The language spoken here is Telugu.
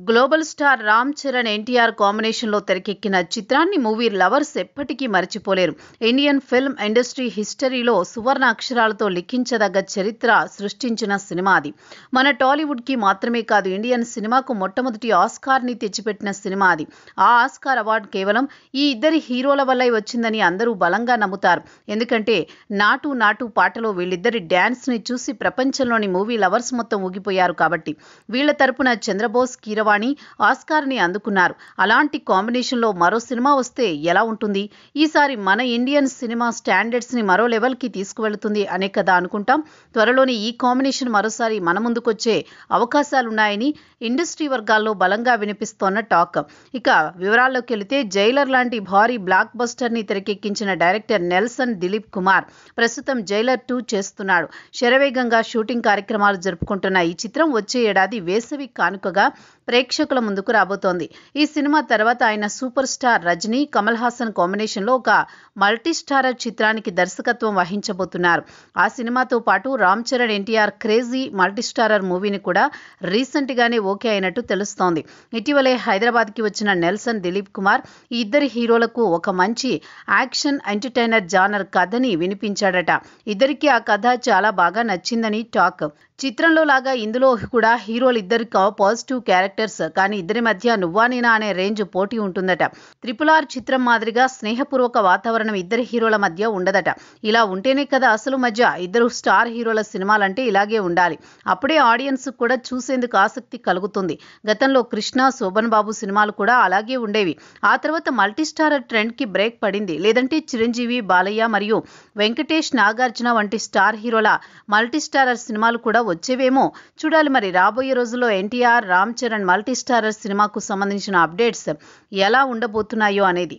గ్లోబల్ స్టార్ రామ్ చరణ్ ఎన్టీఆర్ కాంబినేషన్లో తెరకెక్కిన చిత్రాన్ని మూవీ లవర్స్ ఎప్పటికీ మర్చిపోలేరు. ఇండియన్ ఫిల్మ్ ఇండస్ట్రీ హిస్టరీలో సువర్ణ అక్షరాలతో లిఖించదగ్గ చరిత్ర సృష్టించిన సినిమా అది. మన టాలీవుడ్కి మాత్రమే కాదు, ఇండియన్ సినిమాకు మొట్టమొదటి ఆస్కార్ని తెచ్చిపెట్టిన సినిమా అది. ఆ ఆస్కార్ అవార్డు కేవలం ఈ ఇద్దరి హీరోల వల్లే వచ్చిందని అందరూ బలంగా నమ్ముతారు. ఎందుకంటే నాటు నాటు పాటలో వీళ్ళిద్దరి డ్యాన్స్ని చూసి ప్రపంచంలోని మూవీ లవర్స్ మొత్తం ఊగిపోయారు కాబట్టి. వీళ్ల తరపున చంద్రబోస్, కీరవాణి ఆస్కార్ని అందుకున్నారు. అలాంటి కాంబినేషన్లో మరో సినిమా వస్తే ఎలా ఉంటుంది? ఈసారి మన ఇండియన్ సినిమా స్టాండర్డ్స్ ని మరో లెవెల్కి తీసుకువెళుతుంది అనే కదా అనుకుంటాం. త్వరలోనే ఈ కాంబినేషన్ మరోసారి మన ముందుకొచ్చే అవకాశాలున్నాయని ఇండస్ట్రీ వర్గాల్లో బలంగా వినిపిస్తోన్న టాక్. ఇక వివరాల్లోకి వెళితే, జైలర్ లాంటి భారీ బ్లాక్ బస్టర్ ని తెరకెక్కించిన డైరెక్టర్ నెల్సన్ దిలీప్ కుమార్ ప్రస్తుతం జైలర్ 2 చేస్తున్నాడు. శరవేగంగా షూటింగ్ కార్యక్రమాలు జరుపుకుంటున్న ఈ చిత్రం వచ్చే ఏడాది వేసవి కానుకగా ప్రేక్షకుల ముందుకు రాబోతోంది. ఈ సినిమా తర్వాత ఆయన సూపర్ స్టార్ రజనీ, కమల్ హాసన్ కాంబినేషన్లో ఒక మల్టీ స్టారర్ చిత్రానికి దర్శకత్వం వహించబోతున్నారు. ఆ సినిమాతో పాటు Ram Charan NTR crazy multi starrer మూవీని కూడా రీసెంట్ గానే ఓకే అయినట్టు తెలుస్తోంది. ఇటీవలే హైదరాబాద్కి వచ్చిన నెల్సన్ దిలీప్ కుమార్ ఈ ఇద్దరి హీరోలకు ఒక మంచి యాక్షన్ ఎంటర్టైనర్ జానర్ కథని వినిపించాడట. ఇద్దరికి ఆ కథ చాలా బాగా నచ్చిందని టాక్. చిత్రంలో లాగా ఇందులో కూడా హీరోలు ఇద్దరు పాజిటివ్ క్యారెక్టర్స్, కానీ ఇద్దరి మధ్య నువ్వా నేనా అనే రేంజ్ పోటీ ఉంటుందట. RRR చిత్రం మాదిరిగా స్నేహపూర్వక వాతావరణం ఇద్దరి హీరోల మధ్య ఉండదట. ఇలా ఉంటేనే కదా అసలు మధ్య. ఇద్దరు స్టార్ హీరోల సినిమాలంటే ఇలాగే ఉండాలి. అప్పుడే ఆడియన్స్ కూడా చూసేందుకు ఆసక్తి కలుగుతుంది. గతంలో కృష్ణ, శోభన్ బాబు సినిమాలు కూడా అలాగే ఉండేవి. ఆ తర్వాత మల్టీ స్టారర్ ట్రెండ్ కి బ్రేక్ పడింది. లేదంటే చిరంజీవి, బాలయ్య మరియు వెంకటేష్, నాగార్జున వంటి స్టార్ హీరోల మల్టీ స్టారర్ సినిమాలు కూడా వచ్చేవేమో. చూడాలి మరి రాబోయే రోజుల్లో ఎన్టీఆర్, రామ్ చరణ్ మల్టీ స్టారర్ సినిమాకు సంబంధించిన అప్డేట్స్ ఎలా ఉండబోతున్నాయో అనేది.